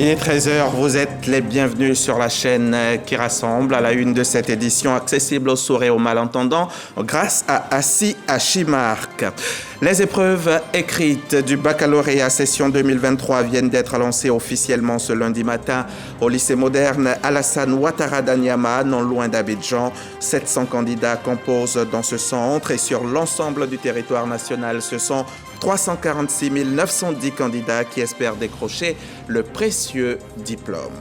Il est 13h, vous êtes les bienvenus sur la chaîne qui rassemble à la une de cette édition accessible aux sourds et aux malentendants grâce à Assis Achimark. Les épreuves écrites du baccalauréat session 2023 viennent d'être lancées officiellement ce lundi matin au lycée moderne Alassane Ouattara d'Anyama, non loin d'Abidjan. 700 candidats composent dans ce centre et sur l'ensemble du territoire national, ce sont 346 910 candidats qui espèrent décrocher le précieux diplôme.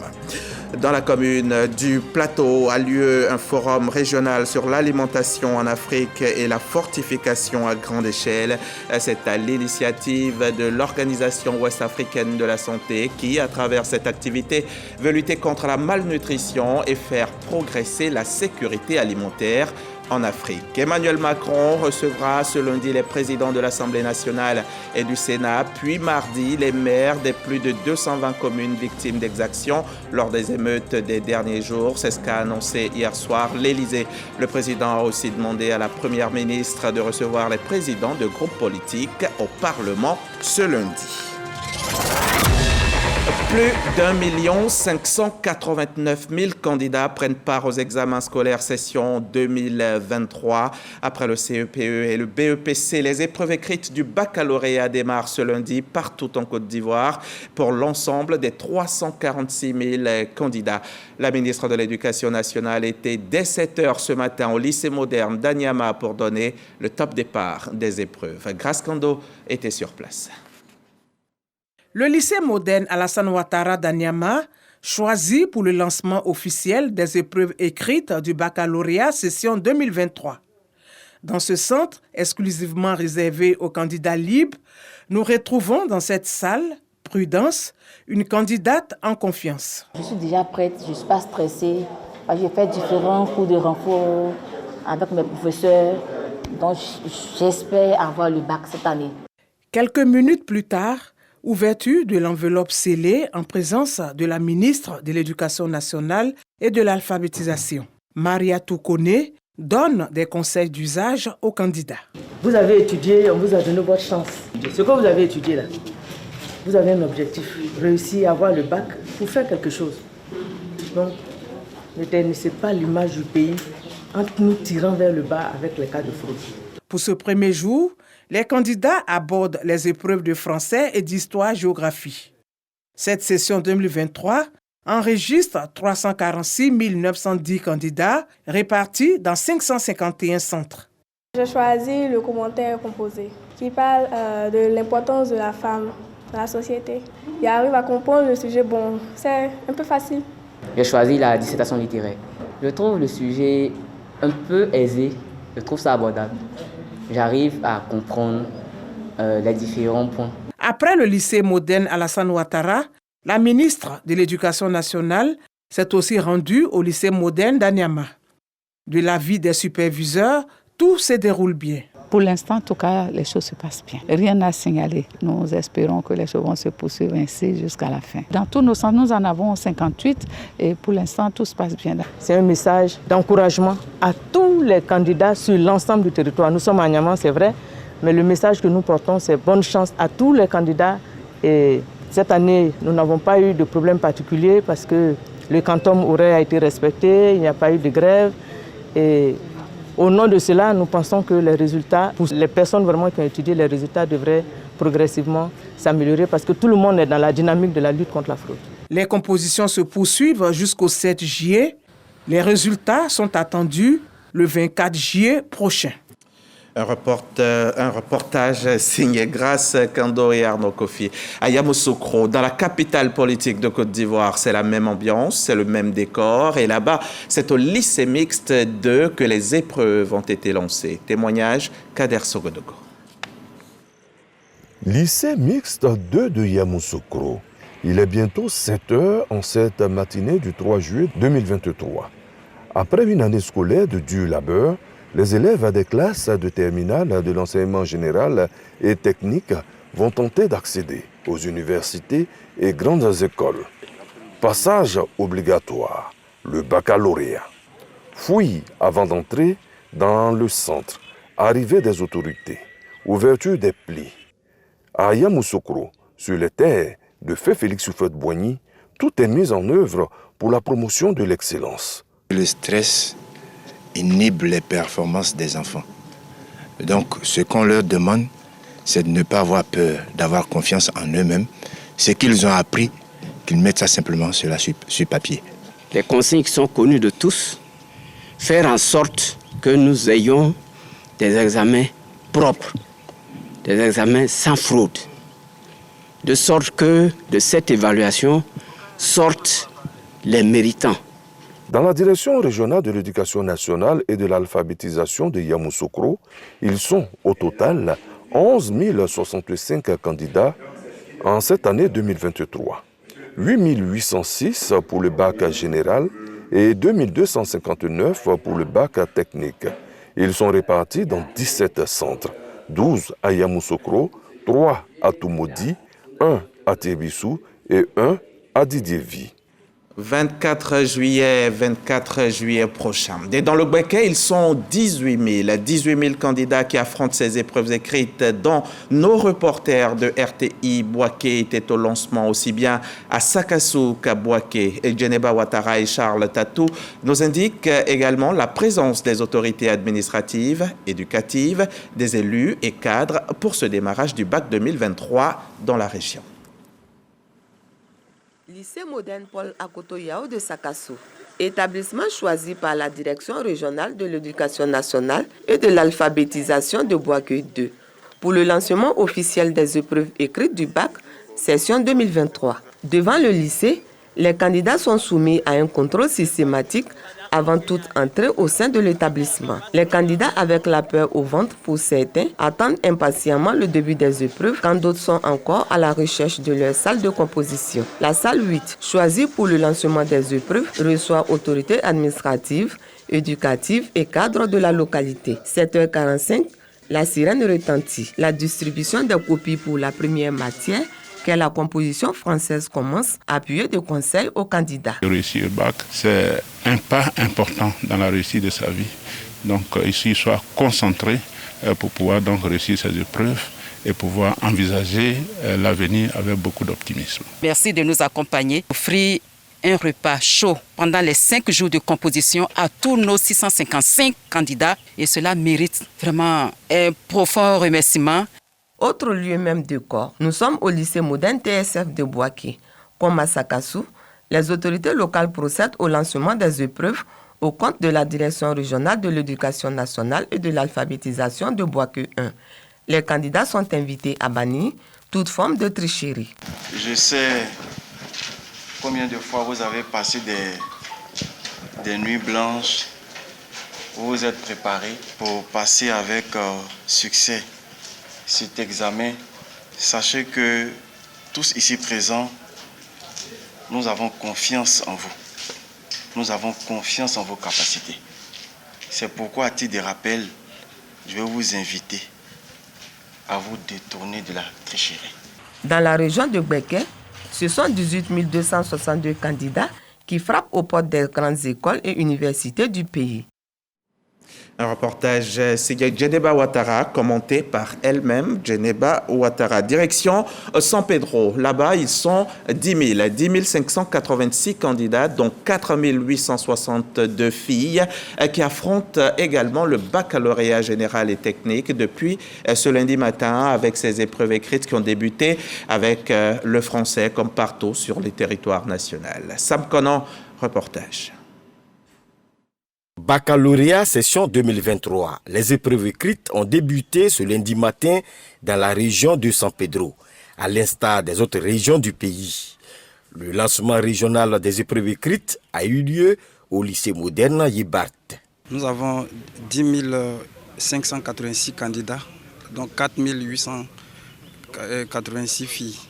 Dans la commune du Plateau a lieu un forum régional sur l'alimentation en Afrique et la fortification à grande échelle. C'est à l'initiative de l'Organisation ouest-africaine de la santé qui, à travers cette activité, veut lutter contre la malnutrition et faire progresser la sécurité alimentaire en Afrique. Emmanuel Macron recevra ce lundi les présidents de l'Assemblée nationale et du Sénat, puis mardi les maires des plus de 220 communes victimes d'exactions lors des émeutes des derniers jours. C'est ce qu'a annoncé hier soir l'Élysée. Le président a aussi demandé à la première ministre de recevoir les présidents de groupes politiques au Parlement ce lundi. Plus d'1 589 000 candidats prennent part aux examens scolaires session 2023. Après le CEPE et le BEPC, les épreuves écrites du baccalauréat démarrent ce lundi partout en Côte d'Ivoire pour l'ensemble des 346 000 candidats. La ministre de l'Éducation nationale était dès 7 h ce matin au lycée moderne d'Anyama pour donner le top départ des épreuves. Grace Kando était sur place. Le lycée moderne Alassane Ouattara d'Anyama choisi pour le lancement officiel des épreuves écrites du baccalauréat session 2023. Dans ce centre, exclusivement réservé aux candidats libres, nous retrouvons dans cette salle, Prudence, une candidate en confiance. Je suis déjà prête, je ne suis pas stressée. J'ai fait différents cours de renfort avec mes professeurs, donc j'espère avoir le bac cette année. Quelques minutes plus tard, ouverture de l'enveloppe scellée en présence de la ministre de l'Éducation nationale et de l'alphabétisation. Maria Toukone donne des conseils d'usage aux candidats. Vous avez étudié, on vous a donné votre chance. Ce que vous avez étudié là, vous avez un objectif, réussir à avoir le bac pour faire quelque chose. Donc, ne ternissez pas l'image du pays en nous tirant vers le bas avec les cas de fraude. Pour ce premier jour, les candidats abordent les épreuves de français et d'histoire-géographie. Cette session 2023 enregistre 346 910 candidats répartis dans 551 centres. J'ai choisi le commentaire composé qui parle de l'importance de la femme dans la société. Il arrive à comprendre le sujet, c'est un peu facile. J'ai choisi la dissertation littéraire. Je trouve le sujet un peu aisé, je trouve ça abordable. J'arrive à comprendre les différents points. Après le lycée moderne Alassane Ouattara, la ministre de l'Éducation nationale s'est aussi rendue au lycée moderne d'Anyama. De l'avis des superviseurs, tout se déroule bien. Pour l'instant, en tout cas, les choses se passent bien. Rien à signaler. Nous espérons que les choses vont se poursuivre ainsi jusqu'à la fin. Dans tous nos centres, nous en avons 58 et pour l'instant, tout se passe bien. C'est un message d'encouragement à tous les candidats sur l'ensemble du territoire. Nous sommes à Anyama, c'est vrai, mais le message que nous portons, c'est bonne chance à tous les candidats. Et cette année, nous n'avons pas eu de problème particulier parce que le quantum horaire a été respecté, il n'y a pas eu de grève. Et au nom de cela, nous pensons que les résultats, pour les personnes vraiment qui ont étudié, les résultats devraient progressivement s'améliorer parce que tout le monde est dans la dynamique de la lutte contre la fraude. Les compositions se poursuivent jusqu'au 7 juillet. Les résultats sont attendus le 24 juillet prochain. Un reportage signé Grace Kando et Arnaud Kofi. À Yamoussoukro, dans la capitale politique de Côte d'Ivoire, c'est la même ambiance, c'est le même décor. Et là-bas, c'est au lycée mixte 2 que les épreuves ont été lancées. Témoignage, Kader Sogodogo. Lycée mixte 2 de Yamoussoukro. Il est bientôt 7 h en cette matinée du 3 juillet 2023. Après une année scolaire de dur labeur, les élèves des classes de terminale de l'enseignement général et technique vont tenter d'accéder aux universités et grandes écoles. Passage obligatoire, le baccalauréat. Fouille avant d'entrer dans le centre, arrivée des autorités, ouverture des plis. À Yamoussoukro, sur les terres de Feu Félix Houphouët-Boigny, tout est mis en œuvre pour la promotion de l'excellence. Le stress inhibe les performances des enfants. Donc, ce qu'on leur demande, c'est de ne pas avoir peur, d'avoir confiance en eux-mêmes. Ce qu'ils ont appris, qu'ils mettent ça simplement sur papier. Les consignes qui sont connues de tous, faire en sorte que nous ayons des examens propres, des examens sans fraude, de sorte que de cette évaluation sortent les méritants. Dans la direction régionale de l'éducation nationale et de l'alphabétisation de Yamoussoukro, ils sont au total 11 065 candidats en cette année 2023. 8 806 pour le bac général et 2 259 pour le bac technique. Ils sont répartis dans 17 centres, 12 à Yamoussoukro, 3 à Toumoudi, 1 à Tébissou et 1 à Didievi. 24 juillet prochain. Et dans le Bouaké, ils sont 18 000 candidats qui affrontent ces épreuves écrites, dont nos reporters de RTI Bouaké étaient au lancement aussi bien à Sakassou qu'à Bouaké. Et Djeneba Ouattara et Charles Tatou nous indiquent également la présence des autorités administratives, éducatives, des élus et cadres pour ce démarrage du bac 2023 dans la région. Lycée moderne Paul Akoto Yao de Sakassou, établissement choisi par la Direction régionale de l'éducation nationale et de l'alphabétisation de Bouaké 2 pour le lancement officiel des épreuves écrites du bac session 2023. Devant le lycée, les candidats sont soumis à un contrôle systématique avant toute entrée au sein de l'établissement. Les candidats avec la peur au ventre pour certains attendent impatiemment le début des épreuves quand d'autres sont encore à la recherche de leur salle de composition. La salle 8, choisie pour le lancement des épreuves, reçoit autorités administratives, éducatives et cadres de la localité. 7h45, la sirène retentit. La distribution des copies pour la première matière que la composition française commence, appuyée de conseils aux candidats. Réussir le bac, c'est un pas important dans la réussite de sa vie. Donc ici, il soit concentré pour pouvoir donc réussir ces épreuves et pouvoir envisager l'avenir avec beaucoup d'optimisme. Merci de nous accompagner, offrir un repas chaud pendant les 5 jours de composition à tous nos 655 candidats et cela mérite vraiment un profond remerciement. Autre lieu même de corps, nous sommes au lycée moderne TSF de Bouaké. Comme à Sakassou, les autorités locales procèdent au lancement des épreuves au compte de la Direction régionale de l'éducation nationale et de l'alphabétisation de Bouaké 1. Les candidats sont invités à bannir toute forme de tricherie. Je sais combien de fois vous avez passé des nuits blanches, où vous êtes préparés pour passer avec succès cet examen. Sachez que tous ici présents, nous avons confiance en vous. Nous avons confiance en vos capacités. C'est pourquoi, à titre de rappel, je vais vous inviter à vous détourner de la tricherie. Dans la région de Bouaké, ce sont 18 262 candidats qui frappent aux portes des grandes écoles et universités du pays. Un reportage signé Djeneba Ouattara, commenté par elle-même, Djeneba Ouattara. Direction San Pedro. Là-bas, ils sont 10 586 candidats, dont 4 862 filles, qui affrontent également le baccalauréat général et technique depuis ce lundi matin avec ces épreuves écrites qui ont débuté avec le français comme partout sur le territoire national. Sam Conan, reportage. Baccalauréat session 2023. Les épreuves écrites ont débuté ce lundi matin dans la région de San Pedro, à l'instar des autres régions du pays. Le lancement régional des épreuves écrites a eu lieu au lycée moderne Yébart. Nous avons 10 586 candidats, dont 4 886 filles.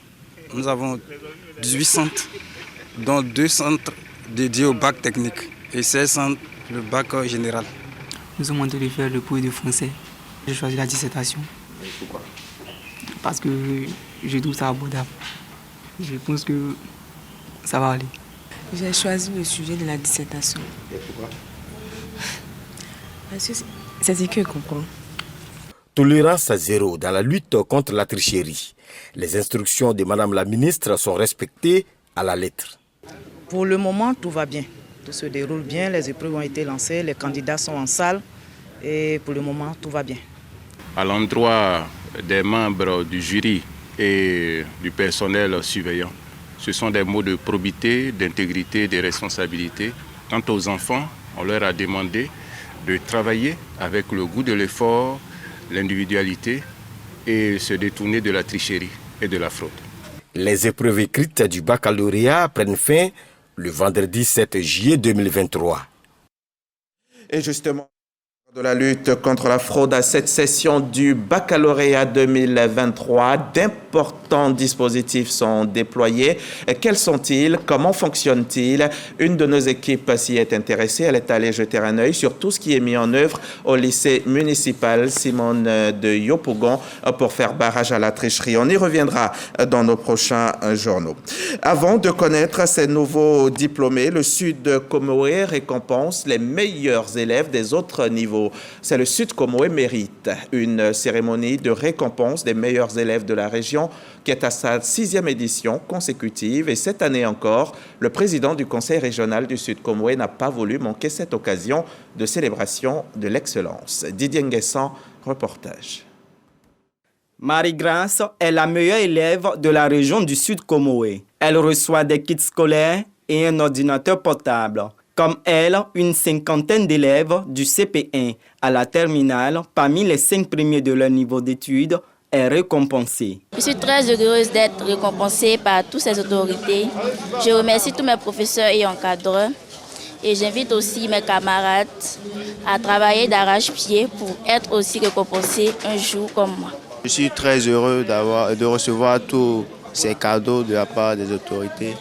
Nous avons 18 centres, dont 2 centres dédiés au bac technique et 16 centres le bac général. Nous sommes en train de faire le cours de français. J'ai choisi la dissertation. Et pourquoi? Parce que je trouve ça abordable. Je pense que ça va aller. J'ai choisi le sujet de la dissertation. Et pourquoi? Parce que c'est ce que je comprends. Tolérance à zéro dans la lutte contre la tricherie. Les instructions de Madame la ministre sont respectées à la lettre. Pour le moment, tout va bien. Tout se déroule bien, les épreuves ont été lancées, les candidats sont en salle et pour le moment, tout va bien. À l'endroit des membres du jury et du personnel surveillant, ce sont des mots de probité, d'intégrité, de responsabilité. Quant aux enfants, on leur a demandé de travailler avec le goût de l'effort, l'individualité et se détourner de la tricherie et de la fraude. Les épreuves écrites du baccalauréat prennent fin le vendredi 7 juillet 2023. Et justement, de la lutte contre la fraude à cette session du baccalauréat 2023, d'importants dispositifs sont déployés. Et quels sont-ils? Comment fonctionnent-ils? Une de nos équipes s'y est intéressée. Elle est allée jeter un œil sur tout ce qui est mis en œuvre au lycée municipal Simone de Yopougon pour faire barrage à la tricherie. On y reviendra dans nos prochains journaux. Avant de connaître ces nouveaux diplômés, le Sud Comoé récompense les meilleurs élèves des autres niveaux. C'est le Sud Comoé Mérite, une cérémonie de récompense des meilleurs élèves de la région qui est à sa 6e édition consécutive. Et cette année encore, le président du conseil régional du Sud Comoé n'a pas voulu manquer cette occasion de célébration de l'excellence. Didier Nguessan, reportage. Marie-Grace est la meilleure élève de la région du Sud Comoé. Elle reçoit des kits scolaires et un ordinateur portable. Comme elle, une cinquantaine d'élèves du CP1 à la terminale, parmi les 5 premiers de leur niveau d'études, est récompensée. Je suis très heureuse d'être récompensée par toutes ces autorités. Je remercie tous mes professeurs et encadreurs. Et j'invite aussi mes camarades à travailler d'arrache-pied pour être aussi récompensés un jour comme moi. Je suis très heureux de recevoir tous ces cadeaux de la part des autorités.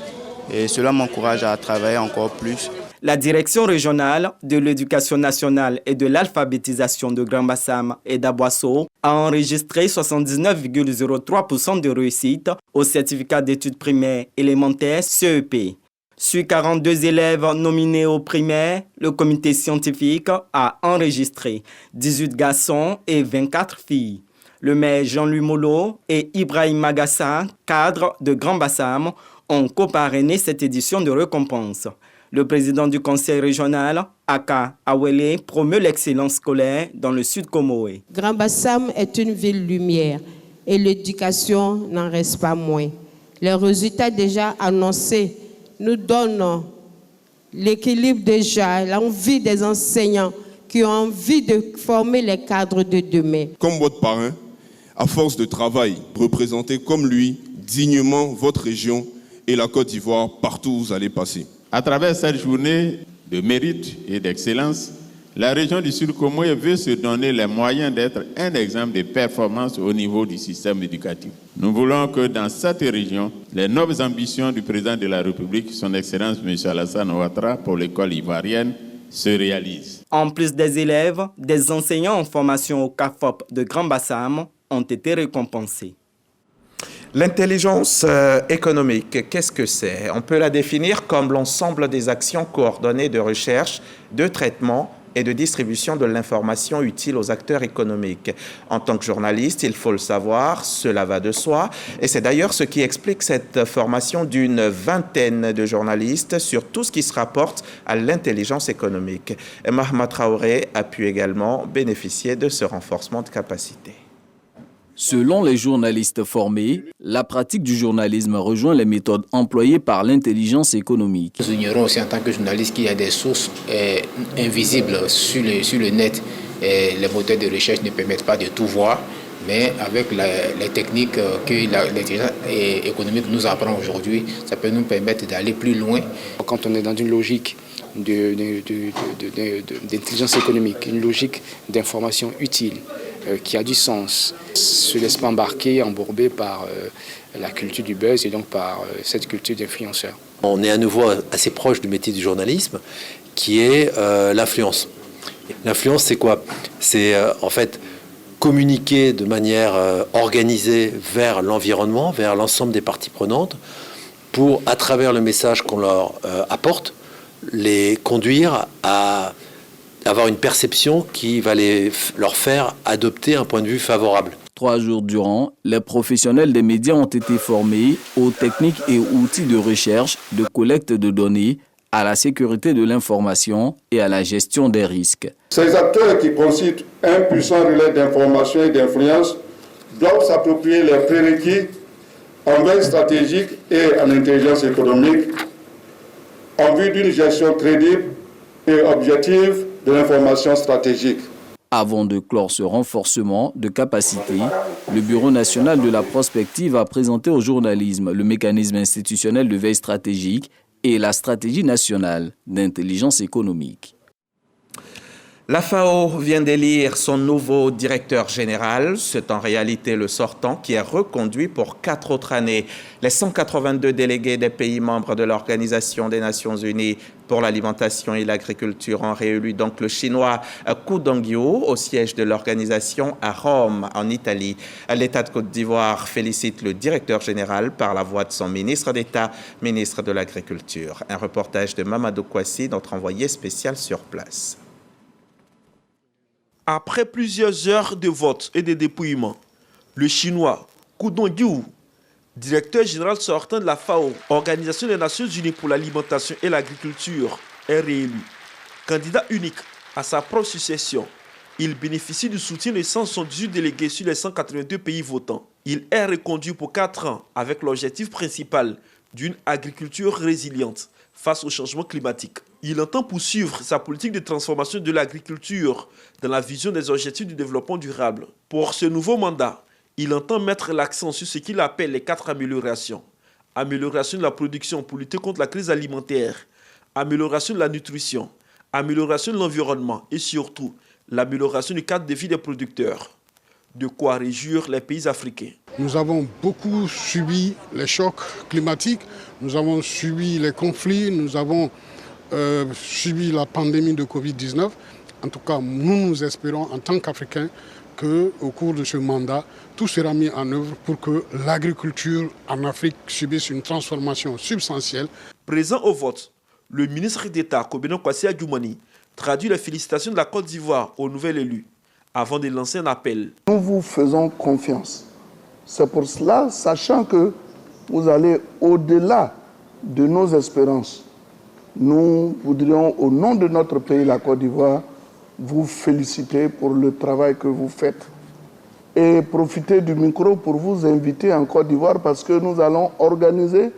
Et cela m'encourage à travailler encore plus. La direction régionale de l'éducation nationale et de l'alphabétisation de Grand-Bassam et d'Aboisseau a enregistré 79,03% de réussite au certificat d'études primaires élémentaires CEP. Sur 42 élèves nominés au primaire, le comité scientifique a enregistré 18 garçons et 24 filles. Le maire Jean-Louis Molo et Ibrahim Magassa, cadre de Grand-Bassam, ont coparrainé cette édition de récompense. Le président du conseil régional, Aka Awele, promeut l'excellence scolaire dans le Sud Comoé. Grand-Bassam est une ville lumière et l'éducation n'en reste pas moins. Les résultats déjà annoncés nous donnent l'équilibre déjà, l'envie des enseignants qui ont envie de former les cadres de demain. Comme votre parrain, à force de travail, représentez comme lui dignement votre région et la Côte d'Ivoire partout où vous allez passer. À travers cette journée de mérite et d'excellence, la région du Sud Comoé veut se donner les moyens d'être un exemple de performance au niveau du système éducatif. Nous voulons que dans cette région, les nobles ambitions du président de la République, son Excellence M. Alassane Ouattara, pour l'école ivoirienne, se réalisent. En plus des élèves, des enseignants en formation au CAFOP de Grand-Bassam ont été récompensés. L'intelligence économique, qu'est-ce que c'est? On peut la définir comme l'ensemble des actions coordonnées de recherche, de traitement et de distribution de l'information utile aux acteurs économiques. En tant que journaliste, il faut le savoir, cela va de soi. Et c'est d'ailleurs ce qui explique cette formation d'une vingtaine de journalistes sur tout ce qui se rapporte à l'intelligence économique. Et Mahmoud Traoré a pu également bénéficier de ce renforcement de capacité. Selon les journalistes formés, la pratique du journalisme rejoint les méthodes employées par l'intelligence économique. Nous ignorons aussi en tant que journalistes qu'il y a des sources invisibles sur le net. Les moteurs de recherche ne permettent pas de tout voir, mais avec les techniques que l'intelligence économique nous apprend aujourd'hui, ça peut nous permettre d'aller plus loin. Quand on est dans une logique d'intelligence économique, une logique d'information utile, qui a du sens, se laisse pas embarquer, embourber par la culture du buzz et donc par cette culture d'influenceur. On est à nouveau assez proche du métier du journalisme, qui est l'influence. L'influence, c'est quoi? C'est en fait communiquer de manière organisée vers l'environnement, vers l'ensemble des parties prenantes, pour, à travers le message qu'on leur apporte, les conduire à avoir une perception qui va leur faire adopter un point de vue favorable. 3 jours durant, les professionnels des médias ont été formés aux techniques et outils de recherche, de collecte de données, à la sécurité de l'information et à la gestion des risques. Ces acteurs qui constituent un puissant relais d'information et d'influence doivent s'approprier les prérequis en veille stratégique et en intelligence économique en vue d'une gestion crédible et objective de l'information stratégique. Avant de clore ce renforcement de capacité, le Bureau national de la prospective a présenté au journalisme le mécanisme institutionnel de veille stratégique et la stratégie nationale d'intelligence économique. La FAO vient d'élire son nouveau directeur général. C'est en réalité le sortant qui est reconduit pour 4 autres années. Les 182 délégués des pays membres de l'Organisation des Nations Unies pour l'alimentation et l'agriculture ont réélu donc le chinois Ku Dongyu au siège de l'organisation à Rome, en Italie. L'État de Côte d'Ivoire félicite le directeur général par la voix de son ministre d'État, ministre de l'Agriculture. Un reportage de Mamadou Kwasi, notre envoyé spécial sur place. Après plusieurs heures de vote et de dépouillement, le chinois Ku Dongyu, directeur général sortant de la FAO, Organisation des Nations Unies pour l'alimentation et l'agriculture, est réélu. Candidat unique à sa propre succession, il bénéficie du soutien de 178 délégués sur les 182 pays votants. Il est reconduit pour 4 ans avec l'objectif principal d'une agriculture résiliente face au changement climatique. Il entend poursuivre sa politique de transformation de l'agriculture dans la vision des objectifs du développement durable. Pour ce nouveau mandat, il entend mettre l'accent sur ce qu'il appelle les 4 améliorations. Amélioration de la production pour lutter contre la crise alimentaire, amélioration de la nutrition, amélioration de l'environnement et surtout l'amélioration du cadre de vie des producteurs. De quoi réjouir les pays africains. Nous avons beaucoup subi les chocs climatiques, nous avons subi les conflits, nous avons subi la pandémie de Covid-19. En tout cas, nous espérons en tant qu'Africains qu'au cours de ce mandat, tout sera mis en œuvre pour que l'agriculture en Afrique subisse une transformation substantielle. Présent au vote, le ministre d'État Kobeno Kwasi Adjoumani traduit les félicitations de la Côte d'Ivoire au nouvel élu avant de lancer un appel. Nous vous faisons confiance. C'est pour cela, sachant que vous allez au-delà de nos espérances, nous voudrions, au nom de notre pays, la Côte d'Ivoire, vous féliciter pour le travail que vous faites et profiter du micro pour vous inviter en Côte d'Ivoire parce que nous allons organiser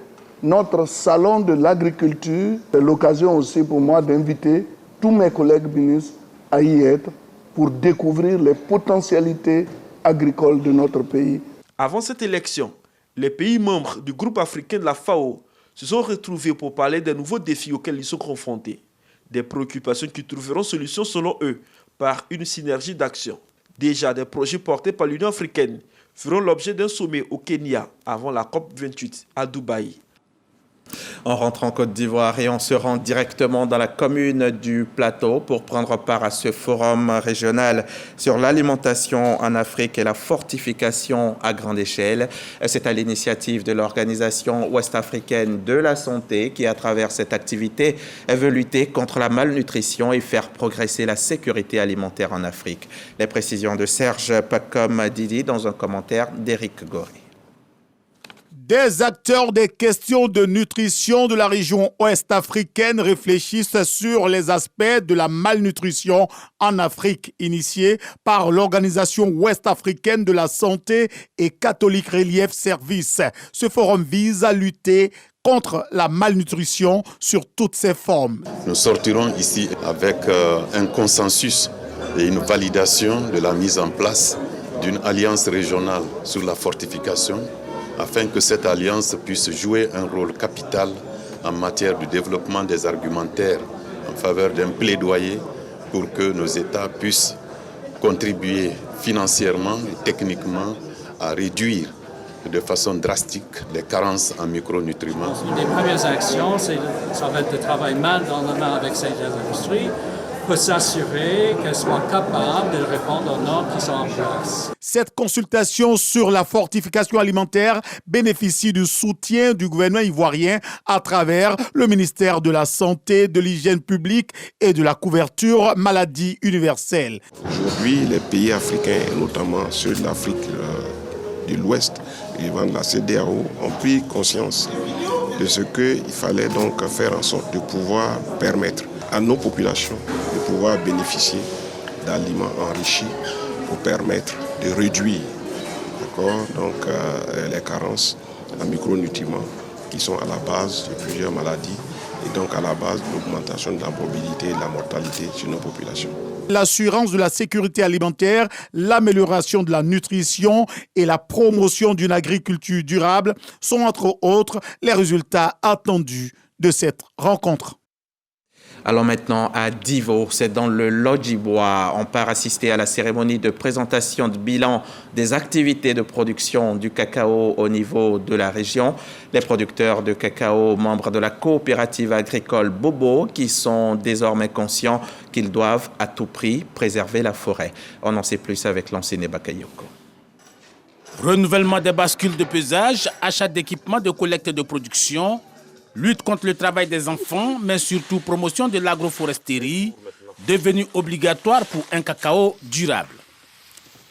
notre salon de l'agriculture. C'est l'occasion aussi pour moi d'inviter tous mes collègues ministres à y être pour découvrir les potentialités agricoles de notre pays. Avant cette élection, les pays membres du groupe africain de la FAO se sont retrouvés pour parler des nouveaux défis auxquels ils sont confrontés. Des préoccupations qui trouveront solution selon eux par une synergie d'action. Déjà, des projets portés par l'Union africaine feront l'objet d'un sommet au Kenya avant la COP28 à Dubaï. On rentre en Côte d'Ivoire et on se rend directement dans la commune du Plateau pour prendre part à ce forum régional sur l'alimentation en Afrique et la fortification à grande échelle. C'est à l'initiative de l'Organisation ouest-africaine de la santé qui, à travers cette activité, veut lutter contre la malnutrition et faire progresser la sécurité alimentaire en Afrique. Les précisions de Serge Pacom Didi dans un commentaire d'Éric Goré. Des acteurs des questions de nutrition de la région ouest-africaine réfléchissent sur les aspects de la malnutrition en Afrique, initiés par l'Organisation ouest-africaine de la santé et Catholic Relief Service. Ce forum vise à lutter contre la malnutrition sur toutes ses formes. Nous sortirons ici avec un consensus et une validation de la mise en place d'une alliance régionale sur la fortification, afin que cette alliance puisse jouer un rôle capital en matière de développement des argumentaires en faveur d'un plaidoyer pour que nos États puissent contribuer financièrement et techniquement à réduire de façon drastique les carences en micronutriments. Une des premières actions, ça va être de travailler main dans la main avec ces industries pour s'assurer qu'elle soit capable de répondre aux normes qui sont en place. Cette consultation sur la fortification alimentaire bénéficie du soutien du gouvernement ivoirien à travers le ministère de la Santé, de l'Hygiène publique et de la couverture maladie universelle. Aujourd'hui, les pays africains, notamment ceux de l'Afrique de l'Ouest, et de la CEDEAO, ont pris conscience de ce qu'il fallait donc faire en sorte de pouvoir permettre à nos populations de pouvoir bénéficier d'aliments enrichis pour permettre de réduire les carences en micronutriments qui sont à la base de plusieurs maladies et donc à la base de l'augmentation de la morbidité et de la mortalité sur nos populations. L'assurance de la sécurité alimentaire, l'amélioration de la nutrition et la promotion d'une agriculture durable sont entre autres les résultats attendus de cette rencontre. Allons maintenant à Divo, c'est dans le Lodjibois. On part assister à la cérémonie de présentation de bilan des activités de production du cacao au niveau de la région. Les producteurs de cacao, membres de la coopérative agricole Bobo, qui sont désormais conscients qu'ils doivent à tout prix préserver la forêt. On en sait plus avec l'enseigne Bakayoko. Renouvellement des bascules de pesage, achat d'équipements de collecte et de production, lutte contre le travail des enfants, mais surtout promotion de l'agroforesterie, devenue obligatoire pour un cacao durable.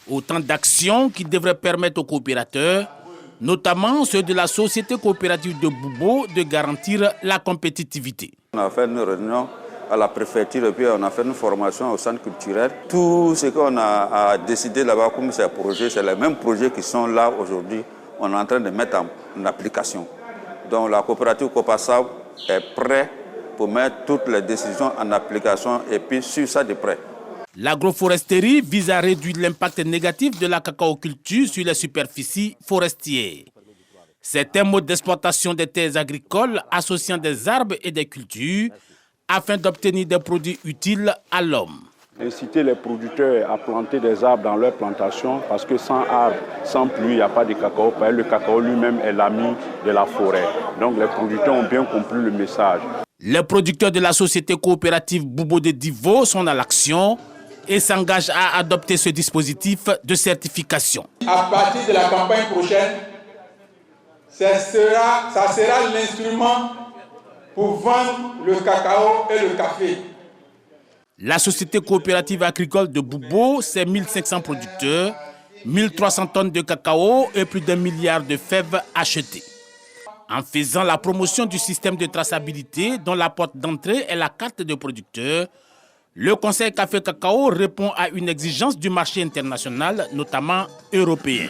Autant d'actions qui devraient permettre aux coopérateurs, notamment ceux de la société coopérative de Bobo, de garantir la compétitivité. On a fait une réunion à la préfecture et puis on a fait une formation au centre culturel. Tout ce qu'on a décidé là-bas comme ces projets, c'est les mêmes projets qui sont là aujourd'hui. On est en train de mettre en application. Donc la coopérative Copasab est prête pour mettre toutes les décisions en application et puis suivre ça de près. L'agroforesterie vise à réduire l'impact négatif de la cacaoculture sur les superficies forestières. C'est un mode d'exploitation des terres agricoles associant des arbres et des cultures afin d'obtenir des produits utiles à l'homme. Inciter les producteurs à planter des arbres dans leurs plantations parce que sans arbres, sans pluie, il n'y a pas de cacao. Le cacao lui-même est l'ami de la forêt. Donc les producteurs ont bien compris le message. Les producteurs de la société coopérative Bobo de Divo sont à l'action et s'engagent à adopter ce dispositif de certification. À partir de la campagne prochaine, ça sera l'instrument pour vendre le cacao et le café. La société coopérative agricole de Bobo, c'est 1500 producteurs, 1300 tonnes de cacao et plus d'1 milliard de fèves achetées. En faisant la promotion du système de traçabilité dont la porte d'entrée est la carte de producteur, le Conseil Café Cacao répond à une exigence du marché international, notamment européen.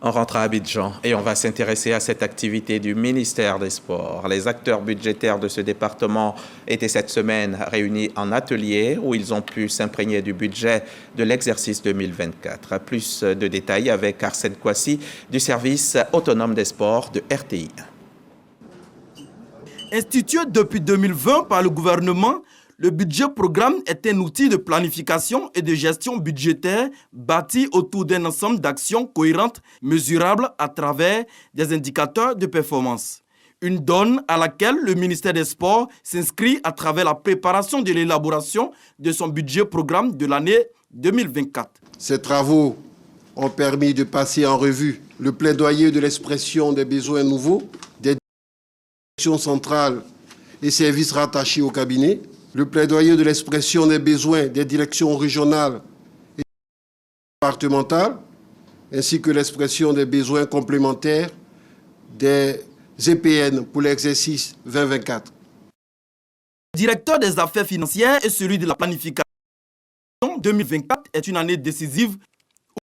On rentre à Abidjan et on va s'intéresser à cette activité du ministère des Sports. Les acteurs budgétaires de ce département étaient cette semaine réunis en atelier où ils ont pu s'imprégner du budget de l'exercice 2024. Plus de détails avec Arsène Kouassi du service autonome des sports de RTI. Institué depuis 2020 par le gouvernement, le budget programme est un outil de planification et de gestion budgétaire bâti autour d'un ensemble d'actions cohérentes, mesurables à travers des indicateurs de performance. Une donne à laquelle le ministère des Sports s'inscrit à travers la préparation de l'élaboration de son budget programme de l'année 2024. Ces travaux ont permis de passer en revue le plaidoyer de l'expression des besoins nouveaux, des directions centrales et services rattachés au cabinet, le plaidoyer de l'expression des besoins des directions régionales et départementales, ainsi que l'expression des besoins complémentaires des EPN pour l'exercice 2024. Le directeur des affaires financières et celui de la planification 2024 est une année décisive où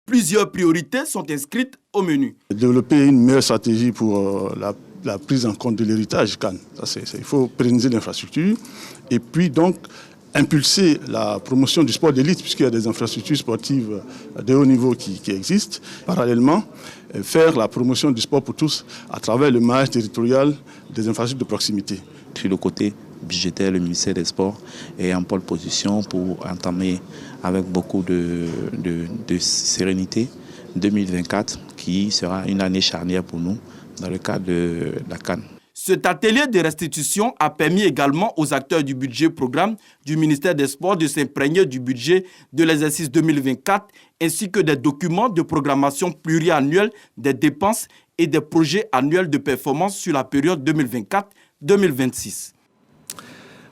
plusieurs priorités sont inscrites au menu. Développer une meilleure stratégie pour la prise en compte de l'héritage Cannes. Il faut pérenniser l'infrastructure et puis donc impulser la promotion du sport d'élite puisqu'il y a des infrastructures sportives de haut niveau qui existent. Parallèlement, faire la promotion du sport pour tous à travers le maillage territorial des infrastructures de proximité. Sur le côté budgétaire, le ministère des Sports est en pole position pour entamer avec beaucoup de sérénité 2024 qui sera une année charnière pour nous dans le cadre de la CAN. Cet atelier de restitution a permis également aux acteurs du budget programme du ministère des Sports de s'imprégner du budget de l'exercice 2024 ainsi que des documents de programmation pluriannuelle des dépenses et des projets annuels de performance sur la période 2024-2026.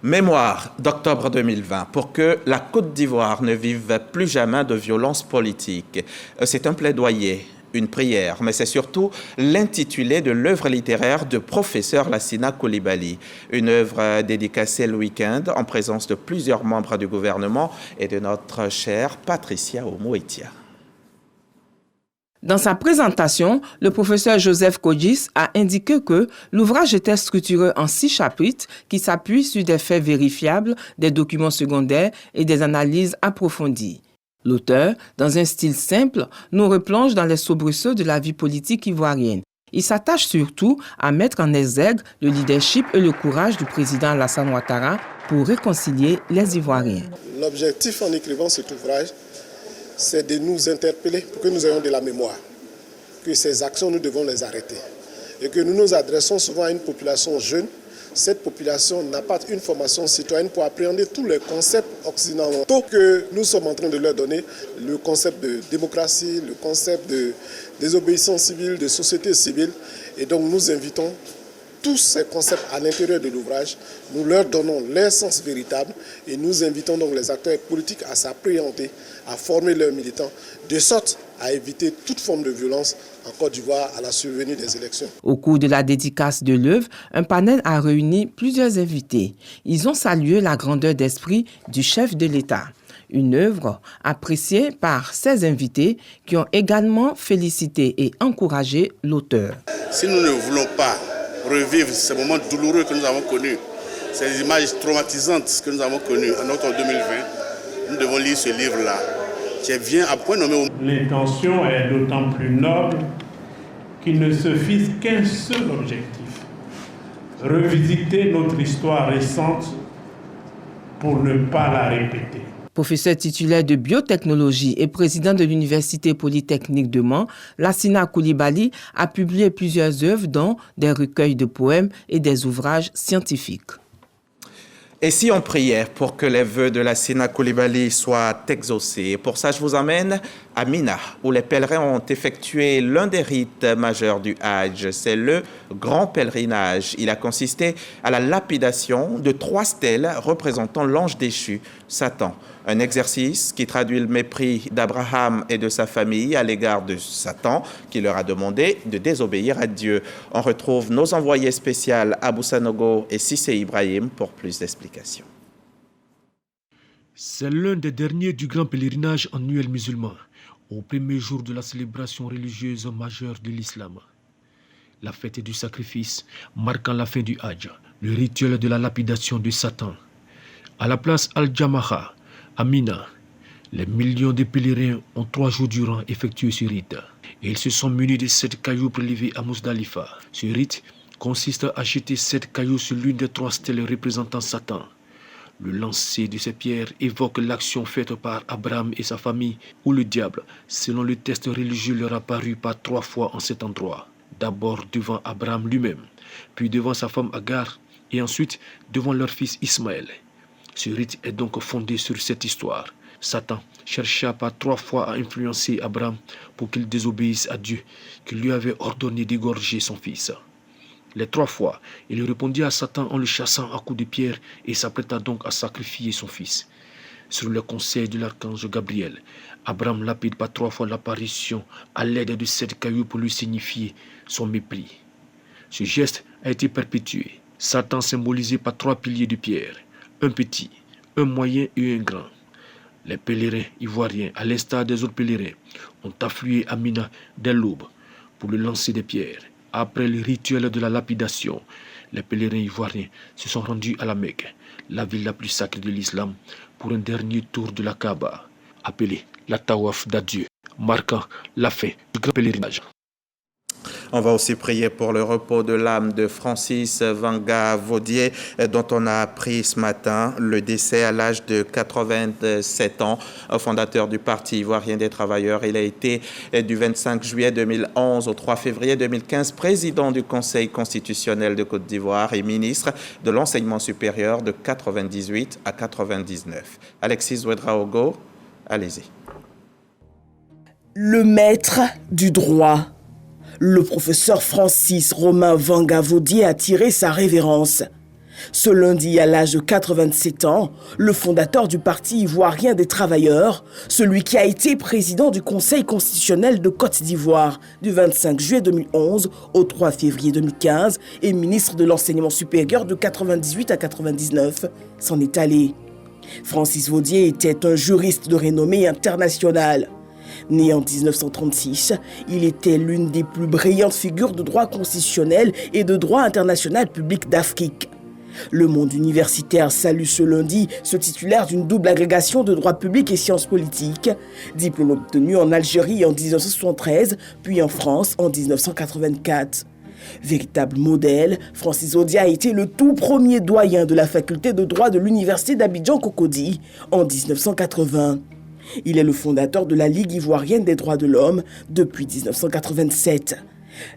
Mémoire d'octobre 2020 pour que la Côte d'Ivoire ne vive plus jamais de violence politique. C'est un plaidoyer, une prière, mais c'est surtout l'intitulé de l'œuvre littéraire de professeur Lassina Coulibaly. Une œuvre dédicacée le week-end en présence de plusieurs membres du gouvernement et de notre chère Patricia Omoetia. Dans sa présentation, le professeur Joseph Kodjis a indiqué que l'ouvrage était structuré en 6 chapitres qui s'appuient sur des faits vérifiables, des documents secondaires et des analyses approfondies. L'auteur, dans un style simple, nous replonge dans les soubresauts de la vie politique ivoirienne. Il s'attache surtout à mettre en exergue le leadership et le courage du président Alassane Ouattara pour réconcilier les Ivoiriens. L'objectif en écrivant cet ouvrage, c'est de nous interpeller pour que nous ayons de la mémoire, que ces actions, nous devons les arrêter et que nous nous adressons souvent à une population jeune. Cette population n'a pas une formation citoyenne pour appréhender tous les concepts occidentaux que nous sommes en train de leur donner, le concept de démocratie, le concept de désobéissance civile, de société civile. Et donc nous invitons tous ces concepts à l'intérieur de l'ouvrage, nous leur donnons l'essence véritable et nous invitons donc les acteurs politiques à s'appréhender, à former leurs militants, de sorte à éviter toute forme de violence en Côte d'Ivoire à la survenue des élections. Au cours de la dédicace de l'œuvre, un panel a réuni plusieurs invités. Ils ont salué la grandeur d'esprit du chef de l'État. Une œuvre appréciée par ces invités qui ont également félicité et encouragé l'auteur. Si nous ne voulons pas revivre ces moments douloureux que nous avons connus, ces images traumatisantes que nous avons connues en octobre 2020, nous devons lire ce livre-là, qui est bien à point nommé. L'intention est d'autant plus noble qu'il ne se fixe qu'un seul objectif: revisiter notre histoire récente pour ne pas la répéter. Professeur titulaire de biotechnologie et président de l'Université polytechnique de Mans, Lassina Coulibaly a publié plusieurs œuvres dont des recueils de poèmes et des ouvrages scientifiques. Et si on priait pour que les vœux de Lassina Coulibaly soient exaucés? Pour ça, je vous emmène à Mina, où les pèlerins ont effectué l'un des rites majeurs du Hajj. C'est le grand pèlerinage. Il a consisté à la lapidation de 3 stèles représentant l'ange déchu, Satan. Un exercice qui traduit le mépris d'Abraham et de sa famille à l'égard de Satan, qui leur a demandé de désobéir à Dieu. On retrouve nos envoyés spéciaux Abou Sanogo et Sissé Ibrahim pour plus d'explications. C'est l'un des derniers du grand pèlerinage annuel musulman, au premier jour de la célébration religieuse majeure de l'islam. La fête du sacrifice marquant la fin du Hajj, le rituel de la lapidation de Satan. À la place Al-Jamaha, à Mina, les millions de pèlerins ont 3 jours durant effectué ce rite. Et ils se sont munis de 7 cailloux prélevés à Mousdalifa. Ce rite consiste à jeter 7 cailloux sur l'une des 3 stèles représentant Satan. Le lancer de ces pierres évoque l'action faite par Abraham et sa famille, où le diable, selon le texte religieux, leur apparut par 3 fois en cet endroit. D'abord devant Abraham lui-même, puis devant sa femme Agar, et ensuite devant leur fils Ismaël. Ce rite est donc fondé sur cette histoire. Satan chercha par 3 fois à influencer Abraham pour qu'il désobéisse à Dieu, qui lui avait ordonné d'égorger son fils. Les 3 fois, il répondit à Satan en le chassant à coups de pierre et s'apprêta donc à sacrifier son fils. Sur le conseil de l'archange Gabriel, Abraham lapide par 3 fois l'apparition à l'aide de 7 cailloux pour lui signifier son mépris. Ce geste a été perpétué. Satan symbolisé par 3 piliers de pierre, un petit, un moyen et un grand. Les pèlerins ivoiriens, à l'instar des autres pèlerins, ont afflué à Mina dès l'aube pour le lancer des pierres. Après le rituel de la lapidation, les pèlerins ivoiriens se sont rendus à la Mecque, la ville la plus sacrée de l'islam, pour un dernier tour de la Kaaba, appelé la Tawaf d'adieu, marquant la fin du grand pèlerinage. On va aussi prier pour le repos de l'âme de Francis Vanga Vaudier, dont on a appris ce matin le décès à l'âge de 87 ans, fondateur du Parti ivoirien des travailleurs. Il a été du 25 juillet 2011 au 3 février 2015 président du Conseil constitutionnel de Côte d'Ivoire et ministre de l'enseignement supérieur de 98 à 99. Alexis Ouedraogo, allez-y. Le maître du droit. Le professeur Francis Romain Vanga Vaudier a tiré sa révérence. Ce lundi, à l'âge de 87 ans, le fondateur du Parti ivoirien des travailleurs, celui qui a été président du Conseil constitutionnel de Côte d'Ivoire du 25 juillet 2011 au 3 février 2015 et ministre de l'enseignement supérieur de 98 à 99, s'en est allé. Francis Vaudier était un juriste de renommée internationale. Né en 1936, il était l'une des plus brillantes figures de droit constitutionnel et de droit international public d'Afrique. Le monde universitaire salue ce lundi ce titulaire d'une double agrégation de droit public et sciences politiques, diplôme obtenu en Algérie en 1973, puis en France en 1984. Véritable modèle, Francis Vaudier a été le tout premier doyen de la faculté de droit de l'université d'Abidjan-Cocody en 1980. Il est le fondateur de la Ligue ivoirienne des droits de l'homme depuis 1987.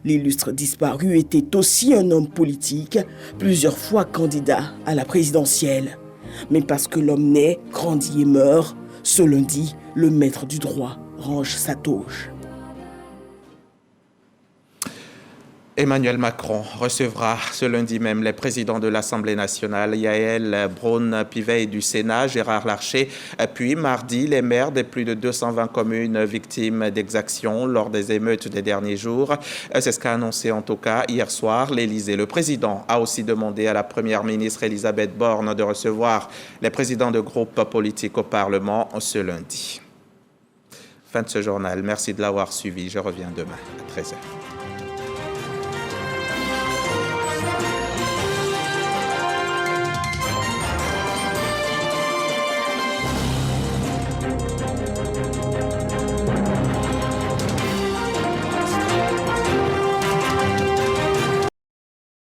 L'illustre disparu était aussi un homme politique, plusieurs fois candidat à la présidentielle. Mais parce que l'homme naît, grandit et meurt, ce lundi, le maître du droit range sa toge. Emmanuel Macron recevra ce lundi même les présidents de l'Assemblée nationale, Yael Braun-Pivet du Sénat, Gérard Larcher, puis mardi, les maires des plus de 220 communes victimes d'exactions lors des émeutes des derniers jours. C'est ce qu'a annoncé en tout cas hier soir l'Élysée. Le président a aussi demandé à la première ministre Elisabeth Borne de recevoir les présidents de groupes politiques au Parlement ce lundi. Fin de ce journal. Merci de l'avoir suivi. Je reviens demain à 13h.